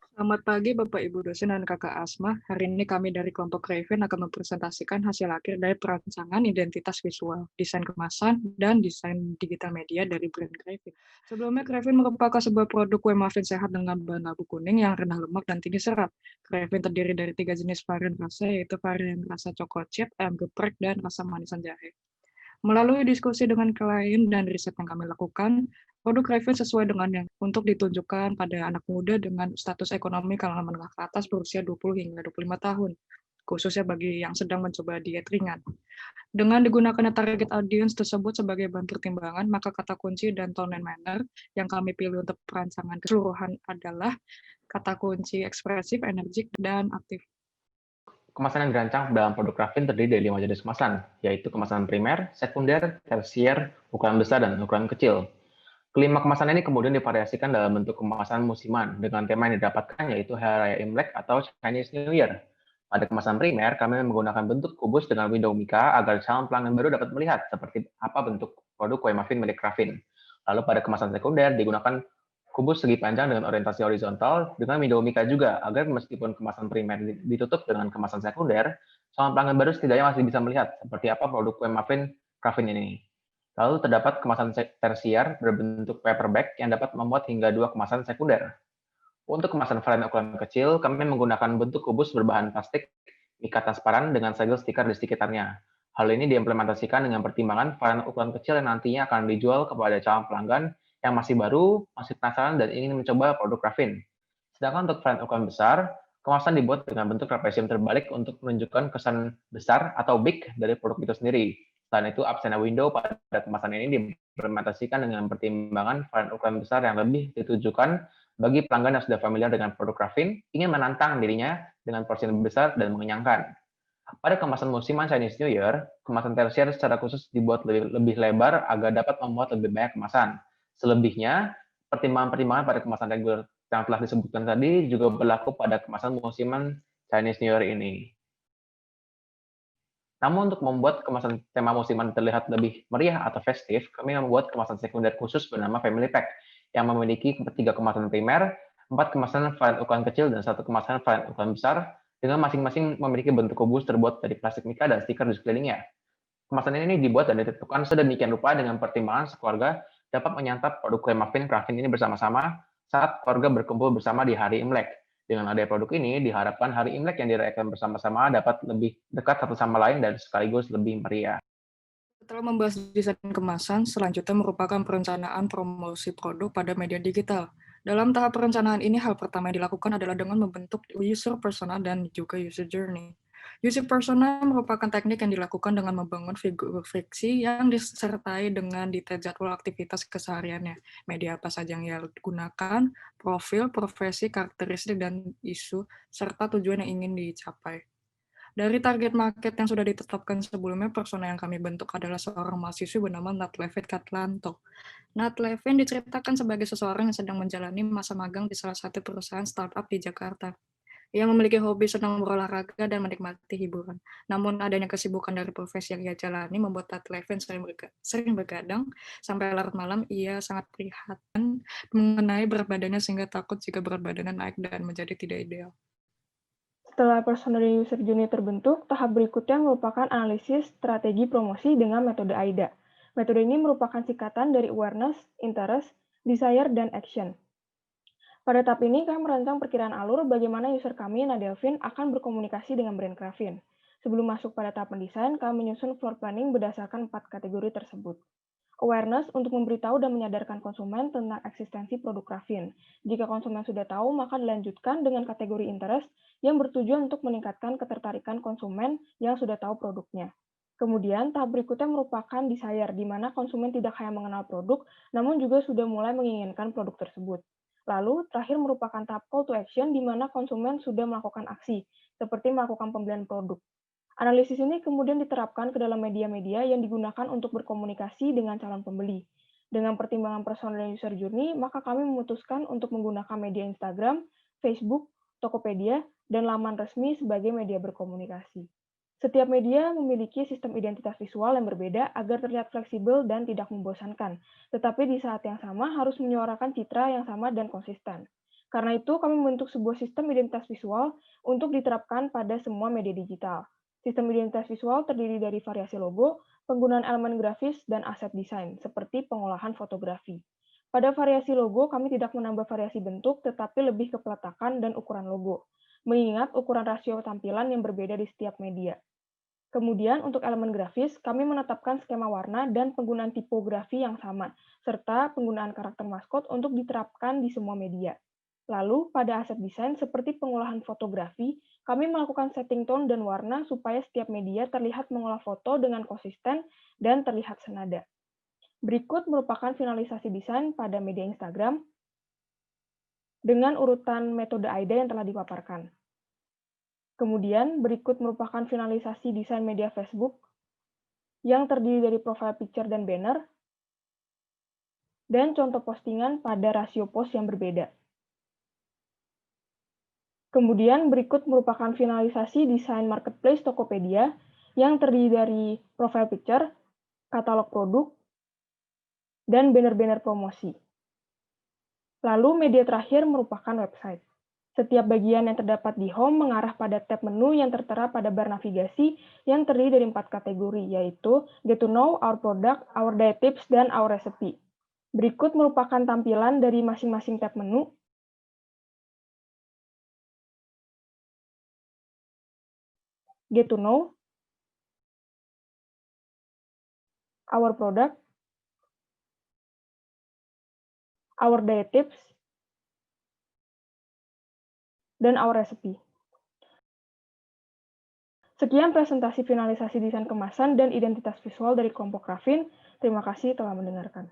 Selamat pagi Bapak Ibu dosen dan Kakak Asma. Hari ini kami dari kelompok Raven akan mempresentasikan hasil akhir dari perancangan identitas visual, desain kemasan, dan desain digital media dari brand Raven. Sebelumnya, Raven merupakan sebuah produk kue muffin sehat dengan bahan labu kuning yang rendah lemak dan tinggi serat. Raven terdiri dari 3 jenis varian rasa, yaitu varian rasa coko chip, ayam geprek, dan rasa manisan jahe. Melalui diskusi dengan klien dan riset yang kami lakukan, produk Raven sesuai dengan yang untuk ditunjukkan pada anak muda dengan status ekonomi kalangan menengah ke atas berusia 20 hingga 25 tahun, khususnya bagi yang sedang mencoba diet ringan. Dengan digunakannya target audience tersebut sebagai bahan pertimbangan, maka kata kunci dan tone and manner yang kami pilih untuk perancangan keseluruhan adalah kata kunci ekspresif, energik, dan aktif. Kemasan yang dirancang dalam produk Raffin terdiri dari 5 jenis kemasan, yaitu kemasan primer, sekunder, tersier, ukuran besar, dan ukuran kecil. Kelima kemasan ini kemudian divariasikan dalam bentuk kemasan musiman dengan tema yang didapatkan yaitu Hari Raya Imlek atau Chinese New Year. Pada kemasan primer, kami menggunakan bentuk kubus dengan window mica agar calon pelanggan baru dapat melihat seperti apa bentuk produk kue muffin milik Raffin. Lalu pada kemasan sekunder digunakan kubus segi panjang dengan orientasi horizontal dengan window mica juga agar meskipun kemasan primer ditutup dengan kemasan sekunder, calon pelanggan baru setidaknya masih bisa melihat seperti apa produk kue muffin Raffin ini. Lalu terdapat kemasan tersier berbentuk paperback yang dapat memuat hingga 2 kemasan sekunder. Untuk kemasan varian ukuran kecil, kami menggunakan bentuk kubus berbahan plastik mica transparan dengan segel stiker di sekitarnya. Hal ini diimplementasikan dengan pertimbangan varian ukuran kecil yang nantinya akan dijual kepada calon pelanggan yang masih baru, masih penasaran, dan ingin mencoba produk Raffin. Sedangkan untuk varian ukuran besar, kemasan dibuat dengan bentuk trapesium terbalik untuk menunjukkan kesan besar atau big dari produk itu sendiri. Selain itu, absen window pada kemasan ini diimplementasikan dengan pertimbangan varian ukuran besar yang lebih ditujukan bagi pelanggan yang sudah familiar dengan produk Raffin, ingin menantang dirinya dengan porsi lebih besar dan mengenyangkan. Pada kemasan musiman Chinese New Year, kemasan tersier secara khusus dibuat lebih lebar agar dapat memuat lebih banyak kemasan. Selebihnya, pertimbangan-pertimbangan pada kemasan reguler yang telah disebutkan tadi juga berlaku pada kemasan musiman Chinese New Year ini. Namun untuk membuat kemasan tema musiman terlihat lebih meriah atau festif, kami membuat kemasan sekunder khusus bernama Family Pack yang memiliki 3 kemasan primer, 4 kemasan varian ukuran kecil, dan 1 kemasan varian ukuran besar dengan masing-masing memiliki bentuk kubus terbuat dari plastik mica dan stiker di sekelilingnya. Kemasan ini dibuat dan ditentukan sedemikian rupa dengan pertimbangan sekeluarga dapat menyantap produk kue muffin Raffin ini bersama-sama saat keluarga berkumpul bersama di hari Imlek. Dengan adanya produk ini, diharapkan hari Imlek yang dirayakan bersama-sama dapat lebih dekat satu sama lain dan sekaligus lebih meriah. Setelah membahas desain kemasan, selanjutnya merupakan perencanaan promosi produk pada media digital. Dalam tahap perencanaan ini, hal pertama yang dilakukan adalah dengan membentuk user persona dan juga user journey. User persona merupakan teknik yang dilakukan dengan membangun figur friksi yang disertai dengan detail jadwal aktivitas kesehariannya, media apa saja yang ia gunakan, profil, profesi, karakteristik, dan isu, serta tujuan yang ingin dicapai. Dari target market yang sudah ditetapkan sebelumnya, persona yang kami bentuk adalah seorang mahasiswi bernama Nat Levin Katlanto. Nat Levin diceritakan sebagai seseorang yang sedang menjalani masa magang di salah satu perusahaan startup di Jakarta. Ia memiliki hobi senang berolahraga dan menikmati hiburan. Namun adanya kesibukan dari profesi yang ia jalani membuat Nat Levin sering bergadang. Sampai larut malam, ia sangat prihatin mengenai berat badannya sehingga takut jika berat badannya naik dan menjadi tidak ideal. Setelah personal user journey terbentuk, tahap berikutnya merupakan analisis strategi promosi dengan metode AIDA. Metode ini merupakan singkatan dari awareness, interest, desire, dan action. Pada tahap ini, kami merancang perkiraan alur bagaimana user kami, Nadelvin, akan berkomunikasi dengan brand Cravin. Sebelum masuk pada tahap mendesain, kami menyusun floor planning berdasarkan 4 kategori tersebut. Awareness untuk memberitahu dan menyadarkan konsumen tentang eksistensi produk Cravin. Jika konsumen sudah tahu, maka dilanjutkan dengan kategori interest yang bertujuan untuk meningkatkan ketertarikan konsumen yang sudah tahu produknya. Kemudian, tahap berikutnya merupakan desire, di mana konsumen tidak hanya mengenal produk, namun juga sudah mulai menginginkan produk tersebut. Lalu, terakhir merupakan tahap call to action, di mana konsumen sudah melakukan aksi, seperti melakukan pembelian produk. Analisis ini kemudian diterapkan ke dalam media-media yang digunakan untuk berkomunikasi dengan calon pembeli. Dengan pertimbangan personal user journey, maka kami memutuskan untuk menggunakan media Instagram, Facebook, Tokopedia, dan laman resmi sebagai media berkomunikasi. Setiap media memiliki sistem identitas visual yang berbeda agar terlihat fleksibel dan tidak membosankan, tetapi di saat yang sama harus menyuarakan citra yang sama dan konsisten. Karena itu, kami membentuk sebuah sistem identitas visual untuk diterapkan pada semua media digital. Sistem identitas visual terdiri dari variasi logo, penggunaan elemen grafis, dan aset desain, seperti pengolahan fotografi. Pada variasi logo, kami tidak menambah variasi bentuk, tetapi lebih ke peletakan dan ukuran logo, mengingat ukuran rasio tampilan yang berbeda di setiap media. Kemudian, untuk elemen grafis, kami menetapkan skema warna dan penggunaan tipografi yang sama, serta penggunaan karakter maskot untuk diterapkan di semua media. Lalu, pada aset desain seperti pengolahan fotografi, kami melakukan setting tone dan warna supaya setiap media terlihat mengolah foto dengan konsisten dan terlihat senada. Berikut merupakan finalisasi desain pada media Instagram dengan urutan metode AIDA yang telah dipaparkan. Kemudian, berikut merupakan finalisasi desain media Facebook yang terdiri dari profile picture dan banner, dan contoh postingan pada rasio post yang berbeda. Kemudian, berikut merupakan finalisasi desain marketplace Tokopedia yang terdiri dari profile picture, katalog produk, dan banner-banner promosi. Lalu, media terakhir merupakan website. Setiap bagian yang terdapat di home mengarah pada tab menu yang tertera pada bar navigasi yang terdiri dari 4 kategori, yaitu Get to Know, Our Product, Our Diet Tips, dan Our Recipe. Berikut merupakan tampilan dari masing-masing tab menu. Get to Know, Our Product, Our Diet Tips, dan Our Recipe. Sekian presentasi finalisasi desain kemasan dan identitas visual dari kelompok Raffin. Terima kasih telah mendengarkan.